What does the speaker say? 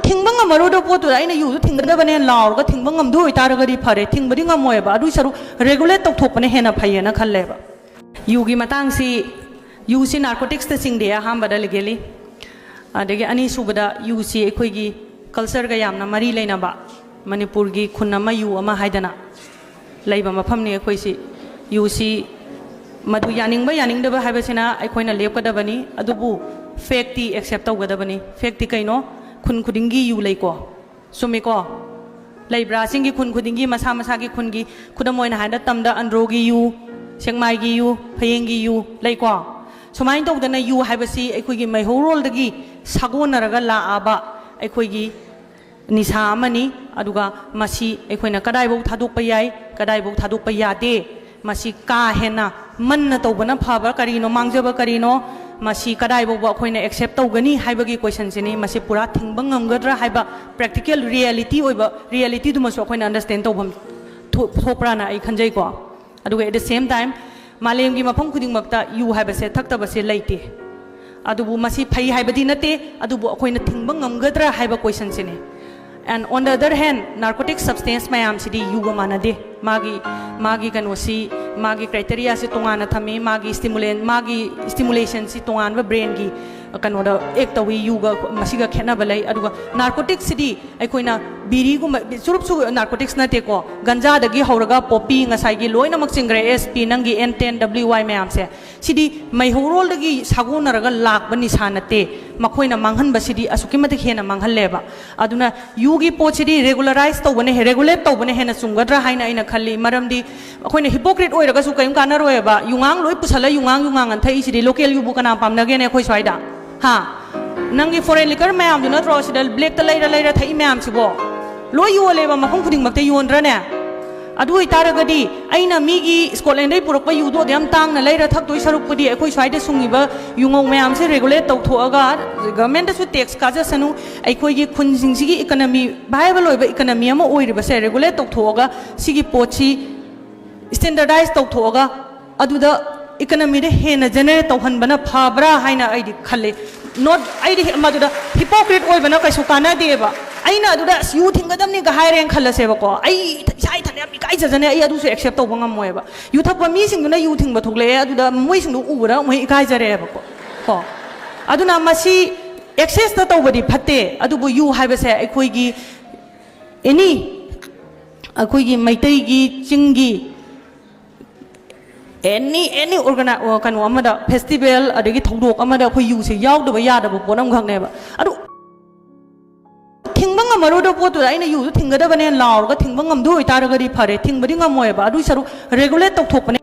ꯊꯤꯡꯕ ꯉꯝꯃꯔꯣꯏꯗꯕ ꯄꯣꯠꯇꯨꯗ ꯑꯩꯅ ꯌꯨꯗꯨ ꯊꯤꯡꯒꯗꯕꯅꯦ ꯂꯥꯎꯔꯒ ꯊꯤꯡꯕ ꯉꯝꯗꯣꯏ ꯑꯣꯏꯇꯥꯔꯒꯗꯤ ꯐꯔꯦ ꯊꯤꯡꯕꯗꯤ ꯉꯝꯃꯣꯏꯕ ꯑꯗꯨꯏ ꯁꯔꯨꯛ ꯔꯦꯒꯨꯂꯦꯠ ꯇꯧꯊꯣꯛꯄꯅ ꯍꯦꯟꯅ ꯐꯩꯌꯦꯅ ꯈꯜꯂꯦꯕ ꯌꯨꯒꯤ ꯃꯇꯥꯡꯁꯤ ꯌꯨꯁꯤ ꯅꯥꯔꯀꯣꯇꯤꯛꯁꯇ ꯆꯤꯡꯗꯦ ꯑꯍꯥꯟꯕꯗ ꯂꯤꯒꯦꯂꯤ ꯑꯗꯒꯤ ꯑꯅꯤꯁꯨꯕꯗ ꯌꯨꯁꯤ ꯑꯩꯈꯣꯏꯒꯤ ꯀꯜꯆꯔꯒ ꯌꯥꯝꯅ ꯃꯔꯤ ꯂꯩꯅꯕ ꯃꯅꯤꯄꯨꯔꯒꯤ ꯈꯨꯟ ꯑꯃ ꯌꯨ ꯑꯃ ꯍꯥꯏꯗꯅ ꯂꯩꯕ ꯃꯐꯝꯅꯤ ꯑꯩꯈꯣꯏꯁꯤ ꯌꯨꯁꯤ ꯃꯗꯨ ꯌꯥꯅꯤꯡꯕ ꯌꯥꯅꯤꯡꯗꯕ ꯍꯥꯏꯕꯁꯤꯅ ꯑꯩꯈꯣꯏꯅ ꯂꯦꯞꯀꯗꯕꯅꯤ ꯑꯗꯨꯕꯨ ꯐꯦꯛꯇꯤ ꯑꯦꯛꯁꯦꯞ ꯇꯧꯒꯗꯕꯅꯤ ꯐꯦꯛꯇꯤ ꯀꯩꯅꯣ ꯈꯨꯟ ꯈꯨꯗꯤꯡꯒꯤ ꯌꯨ ꯂꯩꯀꯣ ꯆꯨꯝꯃꯤꯀꯣ ꯂꯩꯕ꯭ꯔꯥ ꯆꯤꯡꯒꯤ ꯈꯨꯟ ꯈꯨꯗꯤꯡꯒꯤ ꯃꯁꯥ ꯃꯁꯥꯒꯤ ꯈꯨꯟꯒꯤ ꯈꯨꯗꯝ ꯑꯣꯏꯅ ꯍꯥꯏꯔ ꯇꯝꯗ ꯑꯟꯗ꯭ꯔꯣꯒꯤ ꯌꯨ ꯁꯦꯛꯃꯥꯏꯒꯤ ꯌꯨ ꯐꯌꯦꯡꯒꯤ ꯌꯨ ꯂꯩꯀꯣ ꯁꯨꯃꯥꯏꯅ ꯇꯧꯗꯅ ꯌꯨ ꯍꯥꯏꯕꯁꯤ ꯑꯩꯈꯣꯏꯒꯤ ꯃꯩꯍꯧꯔꯣꯜꯗꯒꯤ ꯁꯥꯒꯣꯟꯅꯔꯒ ꯂꯥꯛꯑꯕ ꯑꯩꯈꯣꯏꯒꯤ ꯅꯤꯁꯥ ꯑꯃꯅꯤ ꯑꯗꯨꯒ ꯃꯁꯤ ꯑꯩꯈꯣꯏꯅ ꯀꯗꯥꯏꯐꯥꯎ ꯊꯥꯗꯣꯛꯄ ꯌꯥꯏ ꯀꯗꯥꯏꯐꯥꯎ ꯊꯥꯗꯣꯛꯄ ꯌꯥꯗꯦ ꯃꯁꯤ ꯀꯥ ꯍꯦꯟꯅ ꯃꯟꯅ ꯇꯧꯕꯅ ꯐꯕ ꯀꯔꯤꯅꯣ ꯃꯥꯡꯖꯕ ꯀꯔꯤꯅꯣ ꯃꯁꯤ ꯀꯗꯥꯏꯐꯥꯎꯕ ꯑꯩꯈꯣꯏꯅ ꯑꯦꯛꯁꯦꯞ ꯇꯧꯒꯅꯤ ꯍꯥꯏꯕꯒꯤ ꯀꯣꯏꯁꯟꯁꯤꯅꯤ ꯃꯁꯤ ꯄꯨꯔꯥ ꯊꯤꯡꯕ ꯉꯝꯒꯗ꯭ꯔꯥ ꯍꯥꯏꯕ ꯄ꯭ꯔꯦꯛꯇꯤꯀꯦꯜ ꯔꯤꯌꯦꯂꯤꯇꯤ ꯑꯣꯏꯕ ꯔꯤꯌꯦꯂꯤꯇꯤꯗꯨꯃꯁꯨ ꯑꯩꯈꯣꯏꯅ ꯑꯟꯗꯔꯁꯇꯦꯟ ꯇꯧꯐꯝ ꯊꯣꯛꯄ꯭ꯔꯥꯅ ꯑꯩ ꯈꯟꯖꯩꯀꯣ ꯑꯗꯨꯒ ꯑꯦꯠ ꯗ ꯁꯦꯝ ꯇꯥꯏꯝ मालेमगी मफम खुदिंगमक्ता यू हाइबसे थक्तबसे लेते अदुबु मसी Fai हाइबदी नते अदुबु अखोइना थिंगबा ngamgadra haiba question sine and on the other hand narcotic substance mayam sidi you गा मानदे मागी कनोसी मागी क्राइटेरिया से तोंगाना थमे मागी स्टिमुलेशन से तोंगानबा ब्रेन की कनोदा एक तवी यू गा मसीगा खेनाबा लै अदुगा नार्कोटिक्स सिदी अखोइना बीरी गुम सुरुप सु नार्कोटिक्स नते को गंजा दगी हौरगा पॉपी ngasai लोइना मक्सिंग्रे एसपी नंगी N10 WY मैम से सिदी मैहोरोल दगी सागोनरगा लाकबा निसा नते मखोइना मांगहनबा सिदी असुकी मते हेना मांगहलेबा अदुना यू गी पोट सिदी रेगुलराइज तौबने रेगुलेट तौबने हेना सुंगद्रा हाइना आइना खल्ली मरमदी अखोइना हिपोक्रेट ओइरगासु कयम कानारोयबा युंगांग लोइ पुसला युंगांग अंथै सिदी लोकल युबु कना पामनगेने अखोइ स्वाइदा हा नंगी फॉरेन लिकर मैम दु नत्रो सिदा ब्लैक त लैरा थै मैम सिबो लोइ योलेबा मफम खुदिंग मक्ते योनद्राने अदु इतारगदी आइना मीगी स्कॉटलैंड दे पुरकपा युदो देम तांगना लैरा थक्तोइ सरुकपदी अखोइ स्वाइदे सुंगिबा युंगौ मैम से रेगुलेट तौथोअगा गवर्नमेंट सु टैक्स काजसनु अखोइगी खुनसिंगसिगी इकोनॉमी वायबल ओइबा इकोनॉमी अमा ओइरिबसे रेगुलेट तौथोअगा सिगी पोची स्टैंडर्डाइज तौथोअगा अदुदा इकोनॉमी दे हेना जनरेट तौहनबना फाब्रा हाइना आइदि खल्ले नॉट आइदि मदुदा हिपोक्रेट ओइबना कैसु कानादेबा आइना अदुदा यू थिंगदमनि गा हाइरेन खल्लसेबको आई साइ थने अमि काइ जजने आई अदुसु एक्सेप्ट तौबा ngамmoयबा यू थक्पा मी सिंगदुना यू थिंगबा थोकले अदुदा मोइ सिंगदु उबरा मोइ इकाइ जरेबको को अदुना मसी एक्सेस त तौबदि फते अदुबु यू हाइबसे अखोइगी एनी अखोइगी मैतैगी चिंगी any कनो अमदा फेस्टिवल अदगी थौदोक अमदा अखोइ यू से यावदबा यादबा पोनम खंगनेबा अदु थिंगबा ngамमरोद पोतु आइना यू थिंगदबने लाउरगा थिंगबा ngамदो ओइतारगदि फरे थिंगबदि ngамमोयबा अदु सरु रेगुलेट तौथोकपने